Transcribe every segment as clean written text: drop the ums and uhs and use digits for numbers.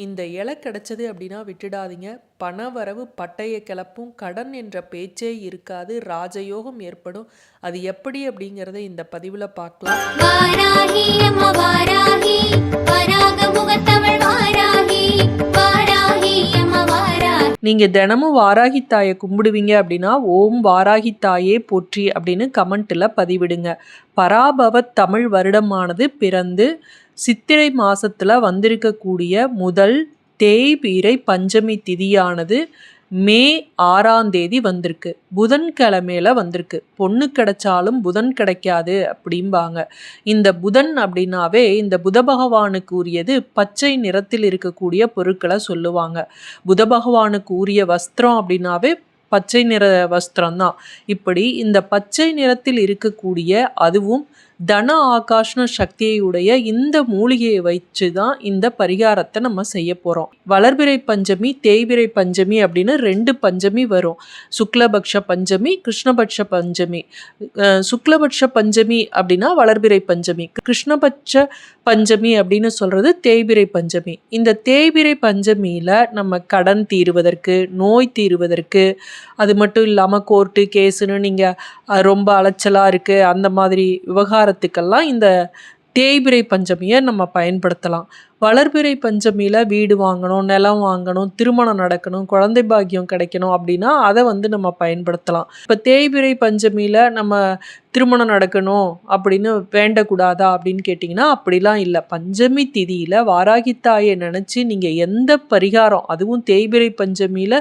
இந்த இலை கிடைச்சது அப்படின்னா விட்டுடாதீங்க. பணவரவு பட்டைய கிளப்பும், கடன் என்ற பேச்சே இருக்காது, ராஜயோகம் ஏற்படும். அது எப்படி அப்படிங்கிறத இந்த பதிவில் பார்க்கலாம். வாராகி அம்மா வாராகி, வராக முகத்தமிழ் வாராகி, வாராகி அம்மா வாராகி. நீங்க தினமும் வாராகி தாயை கும்பிடுவீங்க அப்படின்னா ஓம் வாராகி தாயே போற்றி அப்படின்னு கமெண்ட்ல பதிவிடுங்க. பராபவ தமிழ் வருடமானது பிறந்து சித்திரை மாசத்துல வந்திருக்கக்கூடிய முதல் தேய்பிறை பஞ்சமி திதியானது மே 6ஆம் தேதி வந்திருக்கு. புதன்கிழமையில வந்திருக்கு. பொண்ணு கிடைச்சாலும் புதன் கிடைக்காது அப்படிம்பாங்க. இந்த புதன் அப்படின்னாவே இந்த புத பகவானுக்கு உரியது பச்சை நிறத்தில் இருக்கக்கூடிய பொருட்களை சொல்லுவாங்க. புத பகவானுக்கு உரிய வஸ்திரம் அப்படின்னாவே பச்சை நிற வஸ்திரம் தான். இப்படி இந்த பச்சை நிறத்தில் இருக்கக்கூடிய அதுவும் தன ஆகாஷ்ண சக்தியுடைய இந்த மூலிகையை வச்சு தான் இந்த பரிகாரத்தை நம்ம செய்ய போகிறோம். வளர்பிறை பஞ்சமி, தேய்பிறை பஞ்சமி அப்படின்னு 2 பஞ்சமி வரும். சுக்லபக்ஷ பஞ்சமி, கிருஷ்ணபட்ச பஞ்சமி. சுக்லபட்ச பஞ்சமி அப்படின்னா வளர்பிறை பஞ்சமி, கிருஷ்ணபட்ச பஞ்சமி அப்படின்னு சொல்கிறது தேய்பிறை பஞ்சமி. இந்த தேய்பிறை பஞ்சமியில் நம்ம கடன் தீருவதற்கு, நோய் தீருவதற்கு, அது மட்டும் இல்லாமல் கோர்ட்டு கேஸுன்னு நீங்கள் ரொம்ப அலைச்சலாக இருக்குது அந்த மாதிரி விவகாரத்துக்கெல்லாம் இந்த தேய்பிறை பஞ்சமியை நம்ம பயன்படுத்தலாம். வளர்பிறை பஞ்சமியில் வீடு வாங்கணும், நிலம் வாங்கணும், திருமணம் நடக்கணும், குழந்தை பாக்கியம் கிடைக்கணும் அப்படின்னா அதை நம்ம பயன்படுத்தலாம். இப்போ தேய்பிறை பஞ்சமியில் நம்ம திருமணம் நடக்கணும் அப்படின்னு வேண்டக்கூடாதா அப்படின்னு கேட்டிங்கன்னா அப்படிலாம் இல்லை. பஞ்சமி திதியில் வாராகித்தாயை நினச்சி நீங்கள் எந்த பரிகாரம் அதுவும் தேய்பிறை பஞ்சமியில்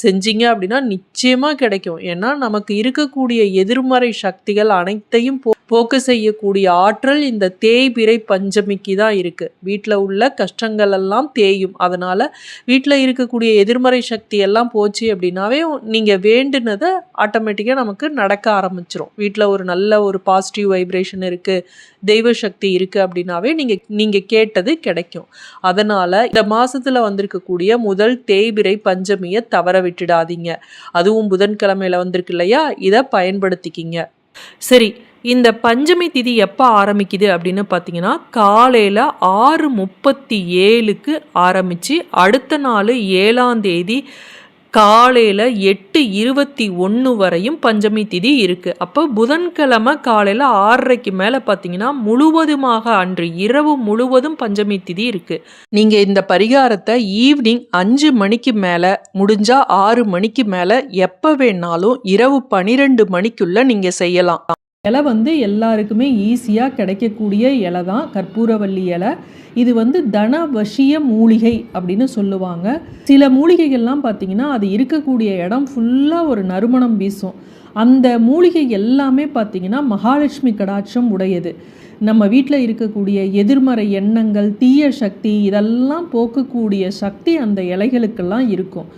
செஞ்சீங்க அப்படின்னா நிச்சயமாக கிடைக்கும். ஏன்னா நமக்கு இருக்கக்கூடிய எதிர்மறை சக்திகள் அனைத்தையும் போக்க செய்யக்கூடிய ஆற்றல் இந்த தேய்பிறை பஞ்சமிக்கு தான் இருக்குது. வீட்டில் உள்ள கஷ்டங்கள் எல்லாம் தேயும். அதனால் வீட்டில் இருக்கக்கூடிய எதிர்மறை சக்தி எல்லாம் போச்சு அப்படின்னாவே நீங்கள் வேண்டுனதை ஆட்டோமேட்டிக்காக நமக்கு நடக்க ஆரம்பிச்சிரும். வீட்டில் ஒரு நல்ல ஒரு பாசிட்டிவ் வைப்ரேஷன் இருக்குது, தெய்வ சக்தி இருக்குது அப்படின்னாவே நீங்கள் கேட்டது கிடைக்கும். அதனால் இந்த மாதத்தில் வந்திருக்கக்கூடிய முதல் தேய்பிறை பஞ்சமியை தவற விட்டுடாதீங்க. அதுவும் புதன்கிழமையில் வந்திருக்கு இல்லையா, இதை பயன்படுத்திக்கிங்க. சரி, இந்த பஞ்சமி திதி எப்போ ஆரம்பிக்குது அப்படின்னு பார்த்தீங்கன்னா காலையில் 6:37க்கு ஆரம்பித்து அடுத்த நாள் 7ஆம் தேதி காலையில் 8:21 வரையும் பஞ்சமி திதி இருக்குது. அப்போ புதன்கிழமை காலையில் 6:30க்கு மேலே பார்த்தீங்கன்னா முழுவதுமாக அன்று இரவு முழுவதும் பஞ்சமி திதி இருக்குது. நீங்கள் இந்த பரிகாரத்தை ஈவினிங் 5 மணிக்கு மேலே முடிஞ்சால் 6 மணிக்கு மேலே எப்போ வேணாலும் இரவு 12 மணிக்குள்ளே நீங்கள் செய்யலாம். இலை எல்லாருக்குமே ஈஸியாக கிடைக்கக்கூடிய இலை தான் கற்பூரவள்ளி இலை. இது தனவசிய மூலிகை அப்படின்னு சொல்லுவாங்க. சில மூலிகைகள்லாம் பார்த்திங்கன்னா அது இருக்கக்கூடிய இடம் ஃபுல்லாக ஒரு நறுமணம் வீசும். அந்த மூலிகை எல்லாமே பார்த்திங்கன்னா மகாலட்சுமி கடாட்சம் உடையது. நம்ம வீட்டில் இருக்கக்கூடிய எதிர்மறை எண்ணங்கள், தீய சக்தி இதெல்லாம் போக்கக்கூடிய சக்தி அந்த இலைகளுக்கெல்லாம் இருக்கும்.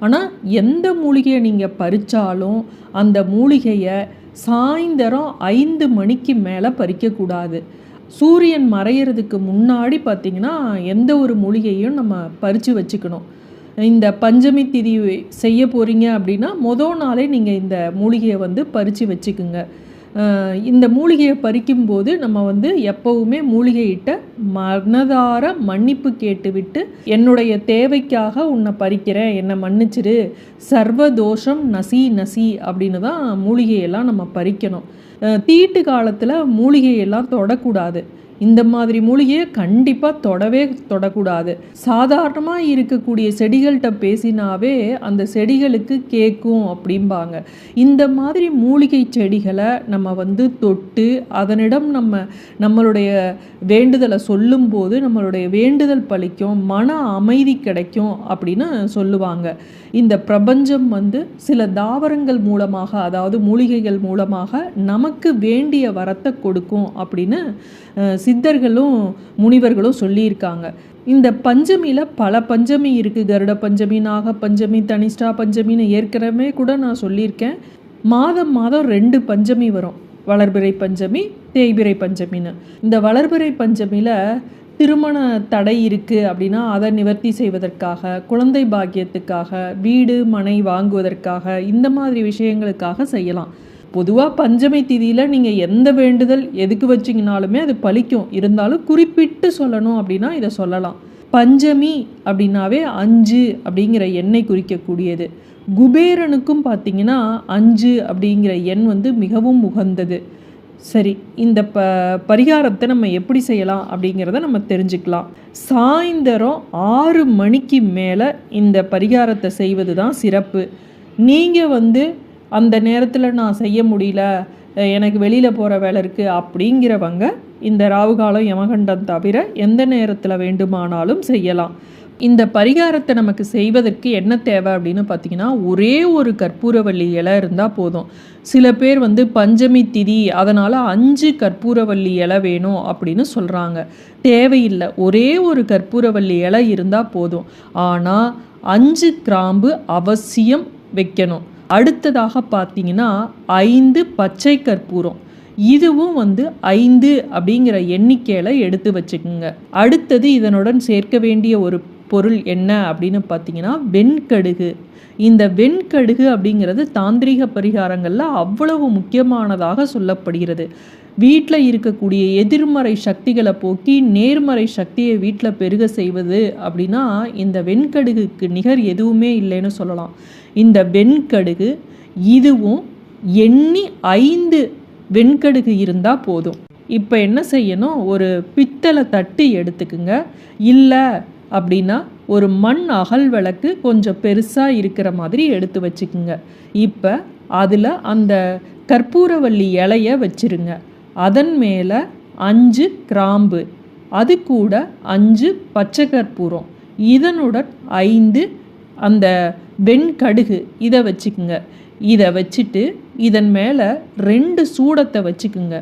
ஆனால் எந்த மூலிகையை நீங்கள் பறித்தாலும் அந்த மூலிகையை சாயந்தரம் 5 மணிக்கு மேலே பறிக்கக்கூடாது. சூரியன் மறையிறதுக்கு முன்னாடி பார்த்திங்கன்னா எந்த ஒரு மூலிகையும் நம்ம பறித்து வச்சுக்கணும். இந்த பஞ்சமி திதி செய்ய போகிறீங்க அப்படின்னா மொதல் நாளே நீங்கள் இந்த மூலிகையை பறித்து வச்சுக்குங்க. இந்த மூலிகையை பறிக்கும்போது நம்ம எப்போவுமே மூலிகையிட்ட மனதார மன்னிப்பு கேட்டுவிட்டு என்னுடைய தேவைக்காக உன்னை பறிக்கிறேன், என்னை மன்னிச்சிரு, சர்வதோஷம் நசி நசி அப்படின்னு தான் மூலிகையெல்லாம் நம்ம பறிக்கணும். தீட்டு காலத்தில் மூலிகையெல்லாம் தொடக்கூடாது. இந்த மாதிரி மூலிகையை கண்டிப்பாக தொடக்கூடாது. சாதாரணமாக இருக்கக்கூடிய செடிகள்கிட்ட பேசினாவே அந்த செடிகளுக்கு கேட்கும் அப்படிம்பாங்க. இந்த மாதிரி மூலிகை செடிகளை நம்ம தொட்டு அதனிடம் நம்மளுடைய வேண்டுதலை சொல்லும்போது நம்மளுடைய வேண்டுதல் பலிக்கும், மன அமைதி கிடைக்கும் அப்படின்னு சொல்லுவாங்க. இந்த பிரபஞ்சம் சில தாவரங்கள் மூலமாக, அதாவது மூலிகைகள் மூலமாக நமக்கு வேண்டிய வரத்தை கொடுக்கும் அப்படின்னு சித்தர்களும் முனிவர்களும் சொல்லியிருக்காங்க. இந்த பஞ்சமியில் பல பஞ்சமி இருக்குது. கருட பஞ்சமி, நாக பஞ்சமி, தனிஷ்டா பஞ்சமின்னு ஏற்கனவே கூட நான் சொல்லியிருக்கேன். மாதம் 2 பஞ்சமி வரும். வளர்பிறை பஞ்சமி, தேய்பிறை பஞ்சமின்னு. இந்த வளர்பிறை பஞ்சமியில் திருமண தடை இருக்குது அப்படின்னா அதை நிவர்த்தி செய்வதற்காக, குழந்தை பாக்கியத்துக்காக, வீடு மனை வாங்குவதற்காக, இந்த மாதிரி விஷயங்களுக்காக செய்யலாம். பொதுவாக பஞ்சமி திதியில் நீங்கள் எந்த வேண்டுதல் எதுக்கு வச்சிங்கனாலுமே அது பலிக்கும். இருந்தாலும் குறிப்பிட்டு சொல்லணும் அப்படின்னா இதை சொல்லலாம். பஞ்சமி அப்படின்னாவே 5 அப்படிங்கிற எண்ணை குறிக்கக்கூடியது. குபேரனுக்கும் பார்த்தீங்கன்னா 5 அப்படிங்கிற எண் வந்து மிகவும் உகந்தது. சரி, இந்த பரிகாரத்தை நம்ம எப்படி செய்யலாம் அப்படிங்கிறத நம்ம தெரிஞ்சுக்கலாம். சாயந்தரம் 6 மணிக்கு மேலே இந்த பரிகாரத்தை செய்வது தான் சிறப்பு. நீங்கள் வந்து அந்த நேரத்தில் நான் செய்ய முடியல, எனக்கு வெளியில் போகிற வேலை இருக்குது அப்படிங்கிறவங்க இந்த ராவுகாலம் யமகண்டம் தவிர எந்த நேரத்தில் வேண்டுமானாலும் செய்யலாம். இந்த பரிகாரத்தை நமக்கு செய்வதற்கு என்ன தேவை அப்படின்னு பார்த்தீங்கன்னா, ஒரே ஒரு கற்பூரவள்ளி இலை இருந்தால் போதும். சில பேர் வந்து பஞ்சமி திதி அதனால் 5 கற்பூரவள்ளி இலை வேணும் அப்படின்னு சொல்கிறாங்க. தேவையில்லை, ஒரே ஒரு கற்பூரவள்ளி இலை இருந்தால் போதும். ஆனால் 5 கிராம்பு அவசியம் வைக்கணும். அடுத்ததாக பார்த்தீங்கன்னா 5 பச்சை கற்பூரம், இதுவும் வந்து 5 அப்படிங்கிற எண்ணிக்கையில் எடுத்து வச்சுக்கோங்க. அடுத்தது இதனுடன் சேர்க்க வேண்டிய ஒரு பொருள் என்ன அப்படின்னு பார்த்தீங்கன்னா வெண்கடுகு. இந்த வெண்கடுகு அப்படிங்கிறது தாந்திரிக பரிகாரங்களில் அவ்வளவு முக்கியமானதாக சொல்லப்படுகிறது. வீட்டில் இருக்கக்கூடிய எதிர்மறை சக்திகளை போக்கி நேர்மறை சக்தியை வீட்டில் பெருக செய்வது அப்படின்னா இந்த வெண்கடுகுக்கு நிகர் எதுவுமே இல்லைன்னு சொல்லலாம். இந்த வெண்கடுகு இதுவும் எண்ணி 5 வெண்கடுகு இருந்தால் போதும். இப்போ என்ன செய்யணும், ஒரு பித்தளை தட்டு எடுத்துக்குங்க. இல்லை அப்படின்னா ஒரு மண் அகல் விளக்கு கொஞ்சம் பெருசாக இருக்கிற மாதிரி எடுத்து வச்சுக்குங்க. இப்போ அதில் அந்த கற்பூரவள்ளி இலையை வச்சிருங்க. அதன் மேலே 5 கிராம்பு, அது கூட 5 பச்சை கற்பூரம், இதனுடன் 5 அந்த வெண்கடுகு இதை வச்சுக்குங்க. இதை வச்சுட்டு இதன் மேலே 2 சூடத்தை வச்சுக்குங்க.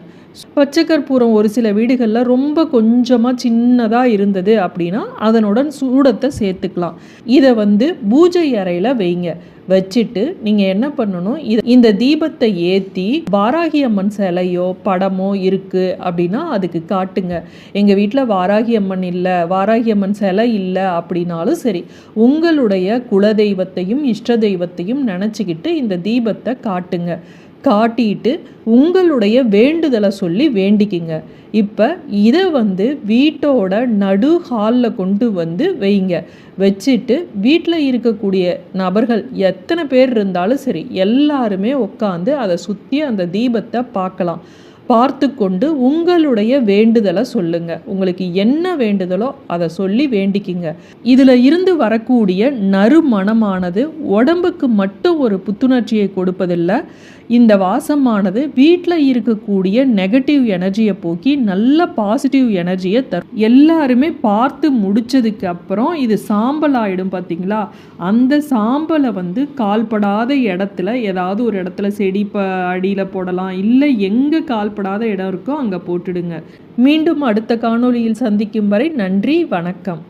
பச்சை கற்பூரம் ஒரு சில வீடுகளில் ரொம்ப கொஞ்சமாக சின்னதாக இருந்தது அப்படின்னா அதனுடன் சூடத்தை சேர்த்துக்கலாம். இதை வந்து பூஜை அறையில் வைங்க. வச்சுட்டு நீங்கள் என்ன பண்ணணும், இந்த தீபத்தை ஏற்றி வாராகி அம்மன் சிலையோ படமோ இருக்குது அப்படின்னா அதுக்கு காட்டுங்க. எங்கள் வீட்டில் வாராகி அம்மன் இல்லை, வாராகி அம்மன் சிலை இல்லை அப்படின்னாலும் சரி, உங்களுடைய குலதெய்வத்தையும் இஷ்ட தெய்வத்தையும் நினச்சிக்கிட்டு இந்த தீபத்தை காட்டுங்க. காட்டிட்டு உங்களுடைய வேண்டுதலை சொல்லி வேண்டிக்கிங்க. இப்போ இதை வந்து வீட்டோட நடு ஹாலில் கொண்டு வந்து வைங்க. வச்சுட்டு வீட்டில் இருக்கக்கூடிய நபர்கள் எத்தனை பேர் இருந்தாலும் சரி எல்லாருமே உட்காந்து அதை சுற்றி அந்த தீபத்தை பார்க்கலாம். பார்த்து கொண்டு உங்களுடைய வேண்டுதலை சொல்லுங்க. உங்களுக்கு என்ன வேண்டுதலோ அதை சொல்லி வேண்டிக்கிங்க. இதில் இருந்து வரக்கூடிய நறுமணமானது உடம்புக்கு மட்டும் ஒரு புத்துணர்ச்சியை கொடுப்பதில்லை, இந்த வாசமானது வீட்டில் இருக்கக்கூடிய நெகட்டிவ் எனர்ஜியை போக்கி நல்ல பாசிட்டிவ் எனர்ஜியை தரும். எல்லாருமே பார்த்து முடிச்சதுக்கு அப்புறம் இது சாம்பல் ஆகிடும் பார்த்தீங்களா, அந்த சாம்பலை வந்து கால்படாத இடத்துல ஏதாவது ஒரு இடத்துல செடி அடியில் போடலாம், இல்லை எங்கே கால்படாத இடம் இருக்கோ அங்கே போட்டுடுங்க. மீண்டும் அடுத்த காணொளியில் சந்திக்கும் வரை நன்றி, வணக்கம்.